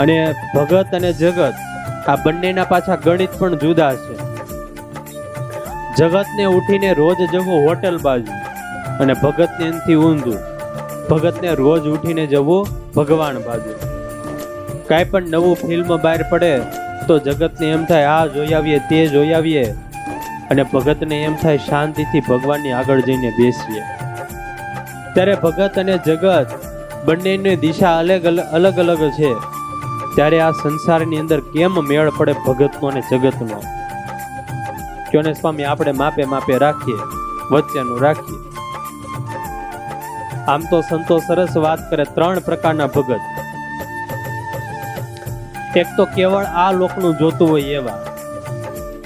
અને ભગત અને જગત આ બંનેના પાછા ગણિત પણ જુદા છે. જગતને ઉઠીને રોજ જવું હોટલ બાજુ અને ભગતને એનાથી ઊંધું. ભગતને રોજ ઉઠીને જવું ભગવાન બાજુ. કાંઈ પણ નવું ફિલ્મ બહાર પડે તો જગતને એમ થાય આ જોઈ આવીએ તે જોઈ આવીએ, અને ભગતને એમ થાય શાંતિથી ભગવાનની આગળ જઈને બેસીએ. ત્યારે ભગત અને જગત બંનેની દિશા અલગ અલગ છે. ત્યારે આ સંસારની અંદર કેમ મેળ પડે ભગતનો અને જગતનો? કયો ને સ્વામી, આપણે માપે માપે રાખીએ, વચ્ચેનું રાખીએ. આમ તો સંતો સરસ વાત કરે, 3 પ્રકારના ભગત. એક તો કેવળ આ લોકનું જોતું હોય એવા,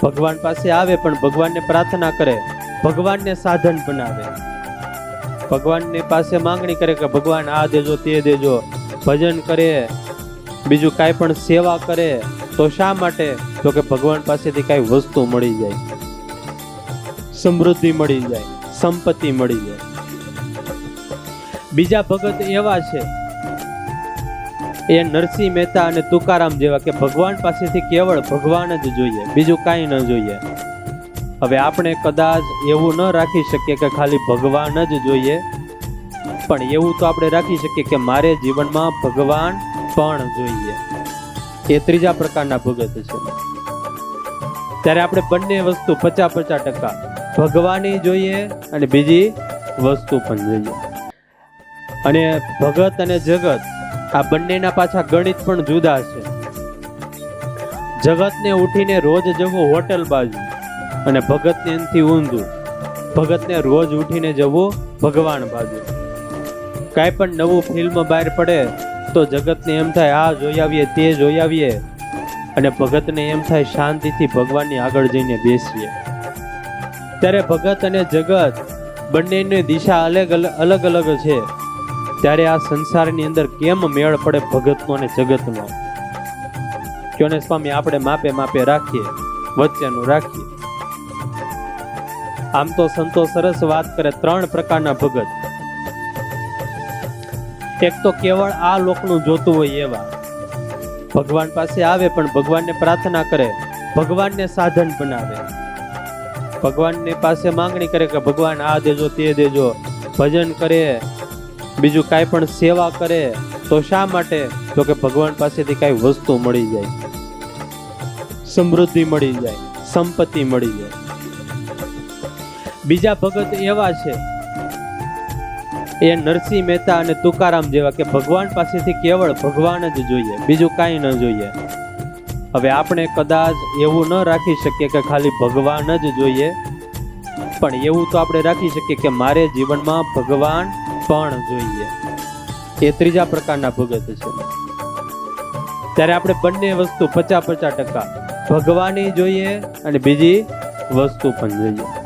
ભગવાન પાસે આવે પણ ભગવાનને પ્રાર્થના કરે, ભગવાનને સાધન બનાવે, ભગવાનની પાસે માંગણી કરે કે ભગવાન આ દેજો તે દેજો, ભજન કરે, બીજું કાંઈ પણ સેવા કરે. તો શા માટે? તો કે ભગવાન પાસેથી કાંઈ વસ્તુ મળી જાય, સમૃદ્ધિ મળી જાય, સંપત્તિ મળી જાય. બીજા ભગત એવા છે, એ નરસિંહ મહેતા અને તુકારામ જેવા, કે ભગવાન પાસેથી કેવળ ભગવાન જ જોઈએ, બીજું કાંઈ ન જોઈએ. હવે આપણે કદાચ એવું ન રાખી શકીએ કે ખાલી ભગવાન જ જોઈએ, પણ એવું તો આપણે રાખી શકીએ કે મારે જીવનમાં ભગવાન પણ જોઈએ. એ ત્રીજા પ્રકારના ભગત છે. ત્યારે આપણે બંને વસ્તુ 50-50% ભગવાનની જોઈએ અને બીજી વસ્તુ પણ જોઈએ. અને ભગત અને જગત આ બંનેના પાછા ગણિત પણ જુદા છે. જગતને ઉઠીને રોજ જવું હોટલ બાજુ અને ભગતને એનાથી ઊંધું. ભગતને રોજ ઉઠીને જવું ભગવાન બાજુ. કાંઈ પણ નવું ફિલ્મ બહાર પડે તો જગતને એમ થાય આ જોઈ આવીએ તે જોઈ આવીએ, અને ભગતને એમ થાય શાંતિથી ભગવાનની આગળ જઈને બેસીએ. ત્યારે ભગત અને જગત બંનેની દિશા અલગ અલગ છે. ત્યારે આ સંસારની અંદર કેમ મેળ પડે ભગતનો અને જગતનો? કયો ને સ્વામી, આપણે માપે માપે રાખીએ, વચ્ચેનું રાખીએ. આમ તો સંતો સરસ વાત કરે, 3 પ્રકારના ભગત. એક તો કેવળ આ લોકનું જોતું હોય એવા, ભગવાન પાસે આવે પણ ભગવાનને પ્રાર્થના કરે, ભગવાનને સાધન બનાવે, ભગવાનની પાસે માંગણી કરે કે ભગવાન આ દેજો તે દેજો, ભજન કરે, બીજું કાંઈ પણ સેવા કરે. તો શા માટે? તો કે ભગવાન પાસેથી કાંઈ વસ્તુ મળી જાય, સમૃદ્ધિ મળી જાય, સંપત્તિ મળી જાય. બીજા ભગત એવા છે, એ નરસિંહ મહેતા અને તુકારામ જેવા, કે ભગવાન પાસેથી કેવળ ભગવાન જ જોઈએ, બીજું કાંઈ ન જોઈએ. હવે આપણે કદાચ એવું ન રાખી શકીએ કે ખાલી ભગવાન જ જોઈએ, પણ એવું તો આપણે રાખી શકીએ કે મારે જીવનમાં ભગવાન પણ જોઈએ. એ ત્રીજા પ્રકારના ભગત છે. ત્યારે આપણે બંને વસ્તુ 50-50% ભગવાનની જોઈએ અને બીજી વસ્તુ પણ જોઈએ.